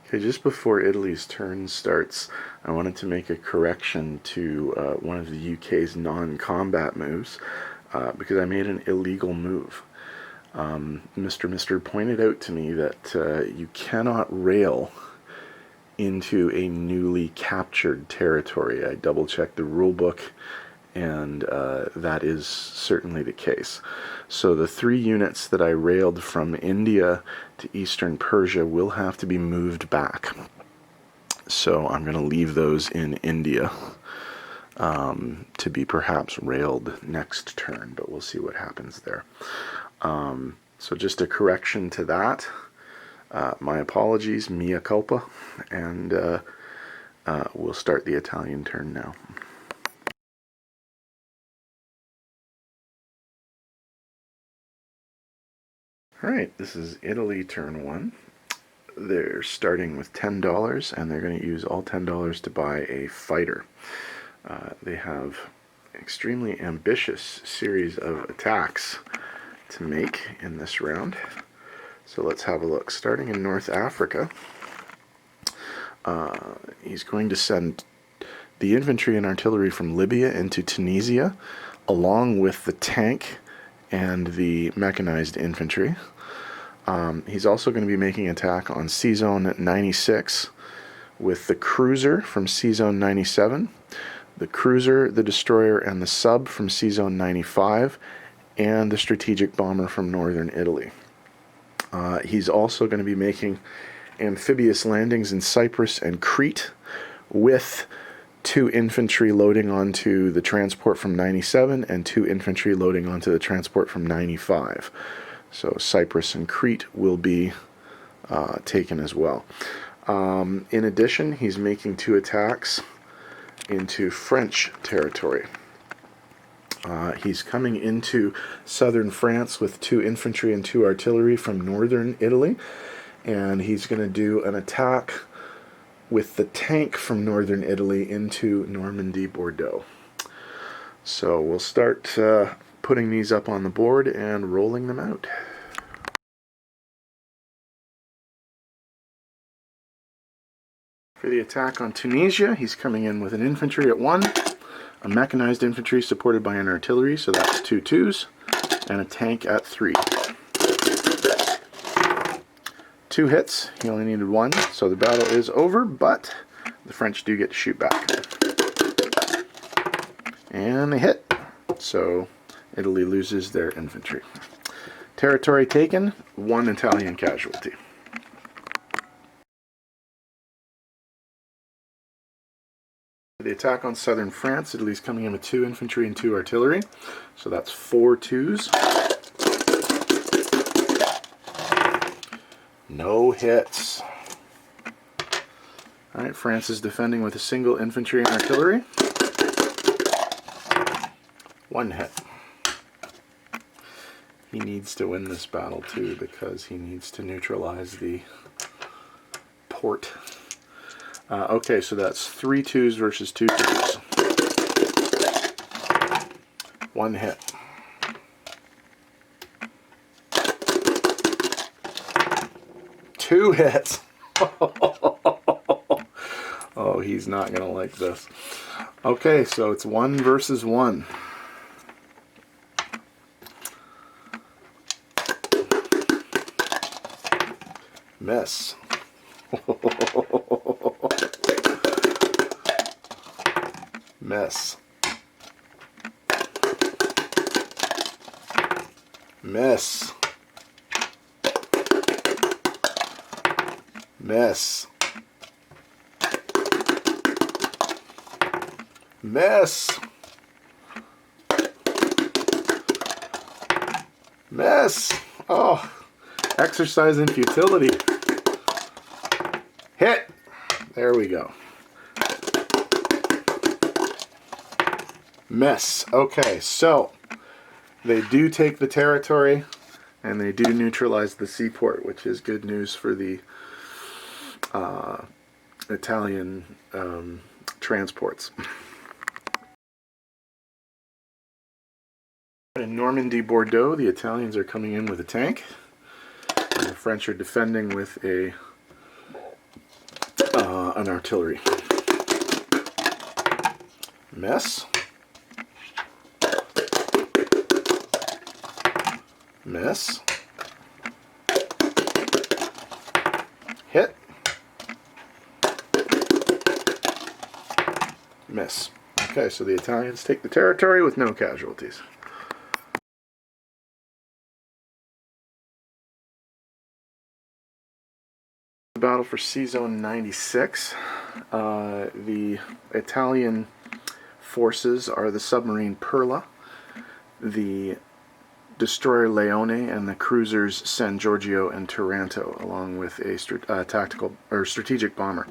Okay, just before Italy's turn starts, I wanted to make a correction to one of the UK's non-combat moves because I made an illegal move. Mr. pointed out to me that you cannot rail into a newly captured territory. I double-checked the rule book, and that is certainly the case. So the 3 units that I railed from India to eastern Persia will have to be moved back. So I'm going to leave those in India to be perhaps railed next turn, but we'll see what happens there. So just a correction to that. My apologies, mea culpa, and we'll start the Italian turn now. Alright, this is Italy turn 1. They're starting with $10, and they're going to use all $10 to buy a fighter. They have an extremely ambitious series of attacks to make in this round. So let's have a look. Starting in North Africa, he's going to send the infantry and artillery from Libya into Tunisia, along with the tank and the mechanized infantry. He's also going to be making an attack on C-Zone 96 with the cruiser from C-Zone 97, the cruiser, the destroyer, and the sub from C-Zone 95, and the strategic bomber from northern Italy. He's also going to be making amphibious landings in Cyprus and Crete with 2 infantry loading onto the transport from 97 and 2 infantry loading onto the transport from 95. So Cyprus and Crete will be taken as well. In addition, he's making 2 attacks into French territory. He's coming into southern France with 2 infantry and 2 artillery from northern Italy, and he's going to do an attack with the tank from northern Italy into Normandy, Bordeaux. So we'll start putting these up on the board and rolling them out. For the attack on Tunisia, he's coming in with an infantry at 1, a mechanized infantry supported by an artillery, so that's 2 2s, and a tank at 3. 2 hits, he only needed 1, so the battle is over, but the French do get to shoot back. And they hit, so Italy loses their infantry. Territory taken, 1 Italian casualty. The attack on southern France, Italy's coming in with 2 infantry and 2 artillery, so that's 4 2s. No hits. Alright, France is defending with a single infantry and artillery. 1 hit. He needs to win this battle too because he needs to neutralize the port. Okay, so that's 3 2s versus 2 2s. 1 hit. Two hits. Oh, he's not going to like this. Okay, so it's 1 versus 1. Miss. Miss. Miss. Miss. Miss. Miss. Oh, exercise in futility. Hit. There we go. Miss. Okay, so they do take the territory and they do neutralize the seaport, which is good news for the Italian transports. In Normandy, Bordeaux, the Italians are coming in with a tank, and the French are defending with a an artillery. Miss. Miss. Hit. Miss. Okay, so the Italians take the territory with no casualties. Battle for Sea Zone 96. The Italian forces are the submarine Perla, the destroyer Leone, and the cruisers San Giorgio and Taranto, along with a strategic bomber.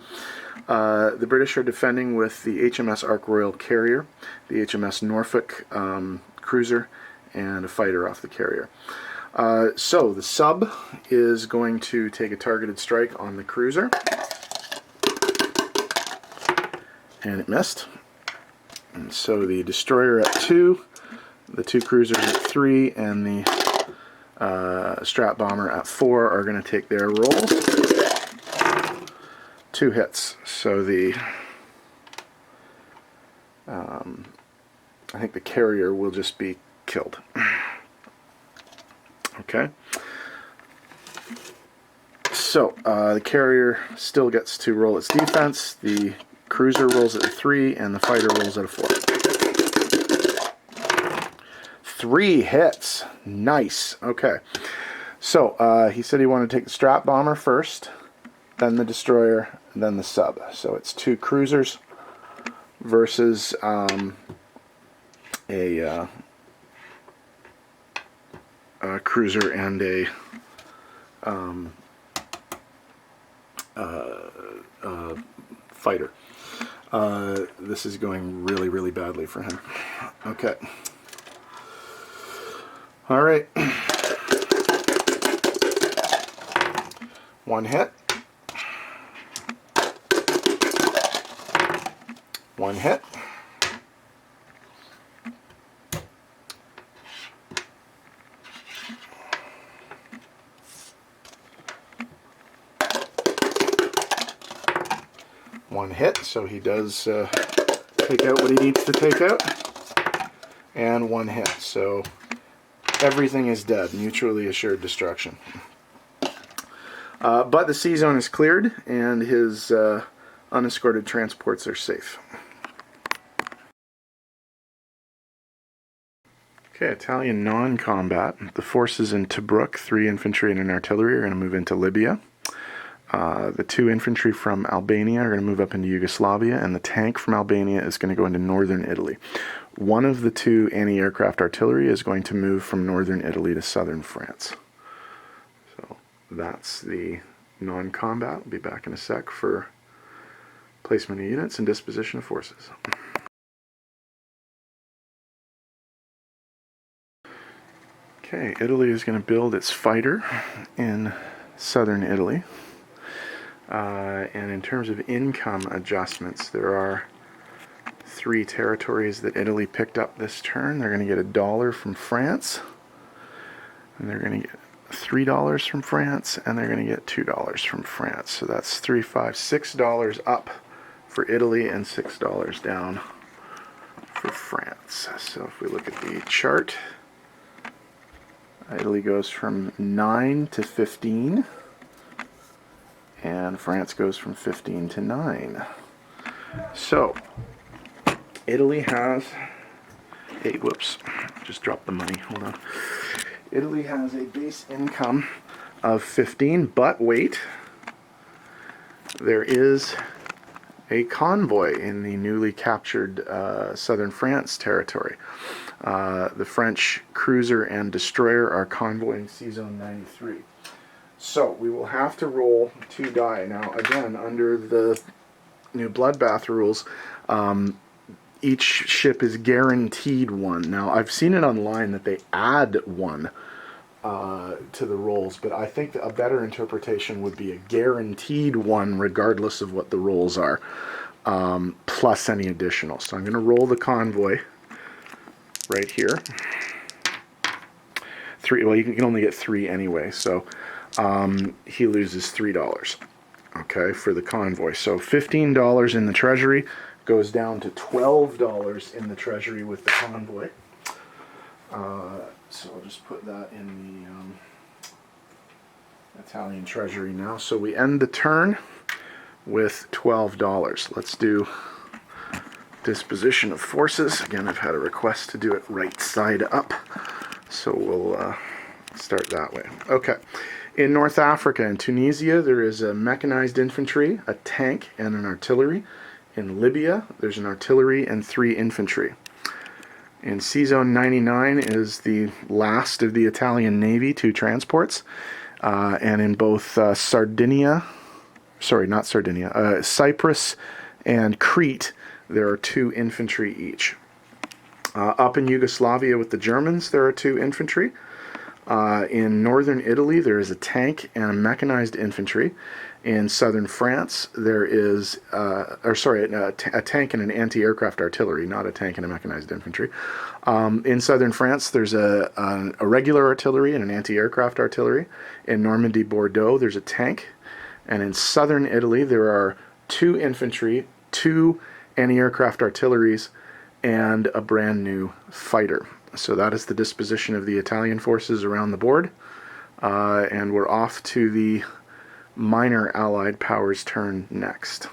The British are defending with the HMS Ark Royal carrier, the HMS Norfolk cruiser, and a fighter off the carrier. So the sub is going to take a targeted strike on the cruiser, and it missed. And so the destroyer at 2, the 2 cruisers at 3, and the strat bomber at 4 are going to take their rolls. 2 hits. So the I think the carrier will just be killed. Okay. So the carrier still gets to roll its defense. The cruiser rolls at a 3, and the fighter rolls at a 4. 3 hits. Nice. Okay. So he said he wanted to take the strat bomber first, then the destroyer, and then the sub. So it's 2 cruisers versus a cruiser and a fighter. This is going really, really badly for him. Okay. All right. 1 hit. 1 hit. 1 hit, so he does take out what he needs to take out. And 1 hit, so everything is dead. Mutually assured destruction. But the sea zone is cleared, and his unescorted transports are safe. Okay, Italian non-combat. The forces in Tobruk, 3 infantry and an artillery, are going to move into Libya. The 2 infantry from Albania are going to move up into Yugoslavia, and the tank from Albania is going to go into northern Italy. One of the 2 anti-aircraft artillery is going to move from northern Italy to southern France. So that's the non-combat. We'll be back in a sec for placement of units and disposition of forces. Okay, Italy is going to build its fighter in southern Italy. And in terms of income adjustments, there are 3 territories that Italy picked up this turn. They're going to get $1 from France, and they're going to get $3 from France, and they're going to get $2 from France. So that's $3, $5, $6 up for Italy and $6 down for France. So if we look at the chart, Italy goes from 9 to 15, and France goes from 15 to 9. So Italy has a, whoops, just dropped the money, hold on. Italy has a base income of 15, but wait, there is a convoy in the newly captured southern France territory. The French cruiser and destroyer are convoying Sea Zone 93. So we will have to roll 2 die. Now again, under the new bloodbath rules, each ship is guaranteed 1. Now I've seen it online that they add 1 to the rolls, but I think that a better interpretation would be a guaranteed 1 regardless of what the rolls are, plus any additional. So I'm going to roll the convoy right here. 3, well, you can only get 3 anyway, so he loses $3. okay, for the convoy. So $15 in the treasury goes down to $12 in the treasury with the convoy. So I'll just put that in the Italian treasury now. So we end the turn with $12. Let's do disposition of forces. Again, I've had a request to do it right side up, so we'll start that way. Okay. In North Africa and Tunisia, there is a mechanized infantry, a tank, and an artillery. In Libya, there's an artillery and 3 infantry. In C-Zone 99 is the last of the Italian Navy 2 transports. And in both Cyprus and Crete, there are 2 infantry each. Up in Yugoslavia with the Germans, there are 2 infantry. In northern Italy, there is a tank and a mechanized infantry. In southern France, there is, a tank and an anti-aircraft artillery, not a tank and a mechanized infantry. In southern France, there's a regular artillery and an anti-aircraft artillery. In Normandy, Bordeaux, there's a tank. And in southern Italy, there are 2 infantry, 2 anti-aircraft artilleries, and a brand new fighter. So that is the disposition of the Italian forces around the board. And we're off to the minor Allied powers turn next.